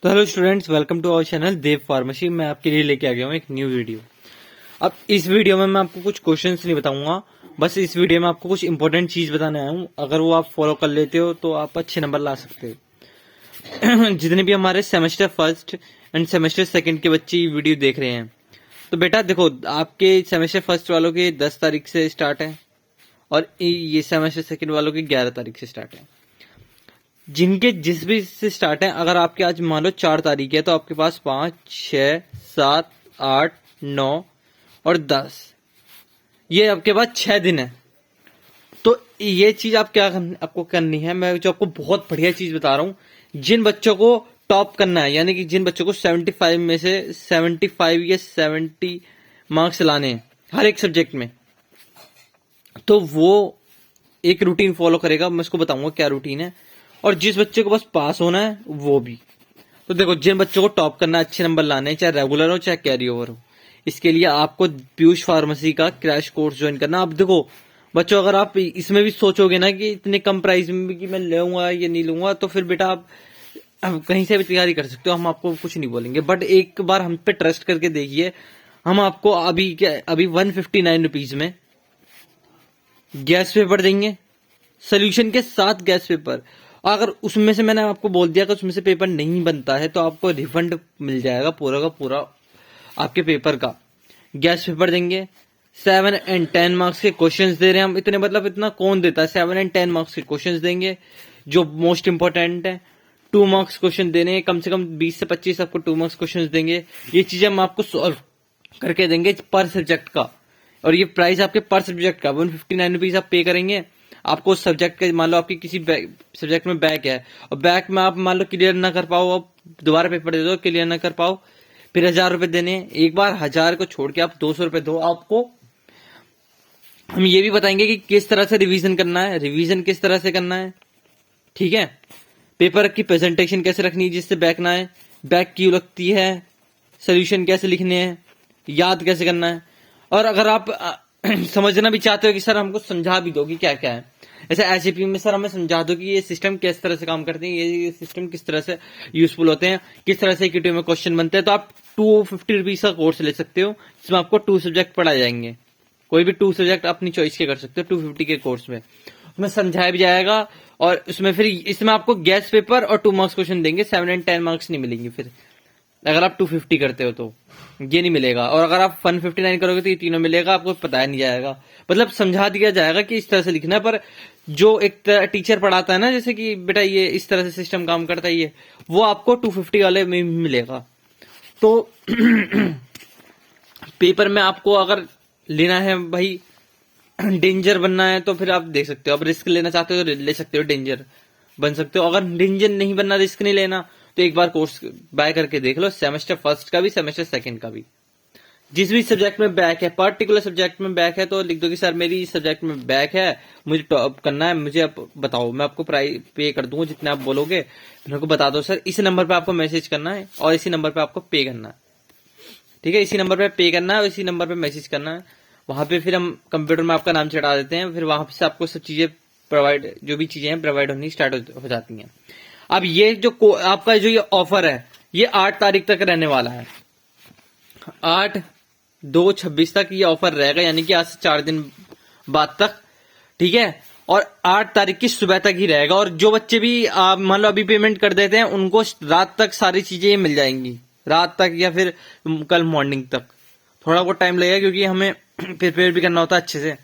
तो hello students, welcome to our channel Dev pharmacy. मैं आपके लिए लेके आ गया हूँ एक न्यू वीडियो। अब इस वीडियो में मैं आपको कुछ क्वेश्चंस नहीं बताऊंगा, बस इस वीडियो में आपको कुछ इंपॉर्टेंट चीज बताने आया हूँ। अगर वो आप फॉलो कर लेते हो तो आप अच्छे नंबर ला सकते हो। जितने भी हमारे semester first end semester second के बच्चे ये वीडियो देख रहे हैं, तो बेटा देखो, आपके सेमेस्टर फर्स्ट वालों के 10 तारीख से स्टार्ट है और ये सेमेस्टर सेकंड वालों के 11 तारीख से स्टार्ट है। जिनके जिस भी से स्टार्ट है, अगर आपके आज मान लो 4 तारीख है तो आपके पास 5, 6, 7, 8, 9 और 10, ये आपके पास 6 दिन है। तो ये चीज आप आपको करनी है। मैं जो आपको बहुत बढ़िया चीज बता रहा हूँ, जिन बच्चों को टॉप करना है, यानी कि जिन बच्चों को 75 में से 75 या 70 मार्क्स लाने हैं हर एक सब्जेक्ट में, तो वो एक रूटीन फॉलो करेगा। मैं उसको बताऊंगा क्या रूटीन है। और जिस बच्चे को बस पास होना है वो भी। तो देखो, जिन बच्चों को टॉप करना है, अच्छे नंबर लाने हैं, चाहे रेगुलर हो चाहे कैरी ओवर हो, इसके लिए आपको पीयूष फार्मेसी का क्रैश कोर्स ज्वाइन करना। अब देखो बच्चों, अगर आप इसमें भी सोचोगे ना कि इतने कम प्राइस में भी कि मैं लूंगा या नहीं लूंगा, तो फिर बेटा आप कहीं से भी तैयारी कर सकते हो, हम आपको कुछ नहीं बोलेंगे। बट एक बार हम पे ट्रस्ट करके देखिए, हम आपको अभी 159 रुपीज में गैस पेपर देंगे, सोल्यूशन के साथ गैस पेपर। अगर उसमें से मैंने आपको बोल दिया कि उसमें से पेपर नहीं बनता है तो आपको रिफंड मिल जाएगा पूरा का पूरा आपके पेपर का। गैस पेपर देंगे, 7 एंड 10 मार्क्स के क्वेश्चंस दे रहे हैं हम। इतने मतलब इतना कौन देता है? 7 एंड 10 मार्क्स के क्वेश्चंस देंगे जो मोस्ट इंपॉर्टेंट है। 2 मार्क्स क्वेश्चन देने हैं, कम से कम 20 से 25 आपको 2 मार्क्स क्वेश्चन देंगे। ये चीजें हम आपको सॉल्व करके देंगे पर सब्जेक्ट का। और ये प्राइस आपके पर सब्जेक्ट का 159 रुपीज आप पे करेंगे। आपको सब्जेक्ट का, मान लो आपकी किसी सब्जेक्ट में बैक है और बैक में आप मान लो क्लियर ना कर पाओ, आप दोबारा पेपर दे दो, क्लियर ना कर पाओ, फिर 1000 रुपए देने। एक बार 1000 को छोड़ के आप 200 रुपए दो। आपको हम ये भी बताएंगे कि किस तरह से रिवीजन करना है, रिवीजन किस तरह से करना है, ठीक है। पेपर की प्रेजेंटेशन कैसे रखनी है जिससे बैक ना आए, बैक क्यों लगती है, सोल्यूशन कैसे लिखने हैं, याद कैसे करना है। और अगर आप समझना भी चाहते हो कि सर हमको समझा भी दो कि क्या क्या है, ऐसे एसएपी में सर हमें समझा दो कि ये सिस्टम किस तरह से काम करते हैं, ये सिस्टम किस तरह से यूजफुल होते हैं, किस तरह से क्यूटी में क्वेश्चन बनते हैं, तो आप 250 रुपीज का कोर्स ले सकते हो जिसमें आपको 2 सब्जेक्ट पढ़ाए जाएंगे। कोई भी 2 सब्जेक्ट अपनी चॉइस के कर सकते हो 250 के कोर्स में। उसमें समझाया भी जाएगा और उसमें फिर इसमें आपको गैस पेपर और 2 मार्क्स क्वेश्चन देंगे। 7 एंड 10 मार्क्स नहीं मिलेंगे फिर अगर आप 250 करते हो तो ये नहीं मिलेगा। और अगर आप 159 करोगे तो ये तीनों मिलेगा, आपको बताया नहीं जाएगा, मतलब समझा दिया जाएगा कि इस तरह से लिखना है। पर जो एक टीचर पढ़ाता है ना, जैसे कि बेटा ये इस तरह से सिस्टम काम करता है, ये वो आपको 250 वाले में मिलेगा। तो पेपर में आपको अगर लेना है भाई, डेंजर बनना है, तो फिर आप देख सकते हो। आप रिस्क लेना चाहते हो तो ले सकते हो, डेंजर बन सकते हो। अगर डेंजर नहीं बनना, रिस्क नहीं लेना, तो एक बार कोर्स बाय करके देख लो, सेमेस्टर फर्स्ट का भी सेमेस्टर सेकंड का भी। जिस भी सब्जेक्ट में बैक है, पर्टिकुलर सब्जेक्ट में बैक है, तो लिख दो कि सर मेरी सब्जेक्ट में बैक है, मुझे टॉप करना है, मुझे आप बताओ, मैं आपको प्राइस पे कर दूंगा जितने आप बोलोगे। मेरे को बता दो सर, इसी नंबर पे आपको मैसेज करना है और इसी नंबर पे आपको पे करना है, ठीक है। इसी नंबर पे पे करना है और इसी नंबर पे मैसेज करना है। वहां पे फिर हम कंप्यूटर में आपका नाम चढ़ा देते हैं, फिर वहां से आपको सब चीजें प्रोवाइड, जो भी चीजें हैं प्रोवाइड होनी स्टार्ट हो जाती हैं। अब ये जो आपका जो ये ऑफर है, ये 8 तारीख तक रहने वाला है। 8/2/26 तक ये ऑफर रहेगा, यानी कि आज से 4 दिन बाद तक, ठीक है। और 8 तारीख की सुबह तक ही रहेगा। और जो बच्चे भी आप मान लो अभी पेमेंट कर देते हैं, उनको रात तक सारी चीजें मिल जाएंगी, रात तक या फिर कल मॉर्निंग तक। थोड़ा बहुत टाइम लगेगा क्योंकि हमें प्रिपेयर भी करना होता है अच्छे से।